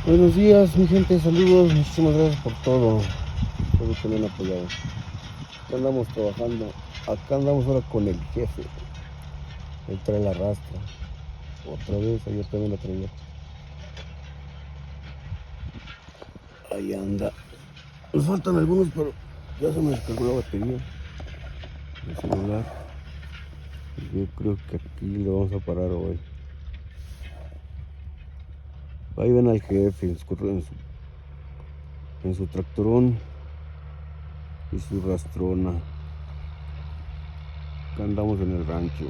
Buenos días, mi gente, saludos, muchísimas gracias por todo lo que me han apoyado. Acá andamos trabajando, acá andamos ahora con el jefe, él trae la rastra, otra vez, ayer también la traía. Ahí anda, nos faltan algunos, pero ya se me descargó la batería del celular. Yo creo que aquí lo vamos a parar hoy. Ahí ven al jefe en su tractorón y su rastrona. Acá andamos en el rancho.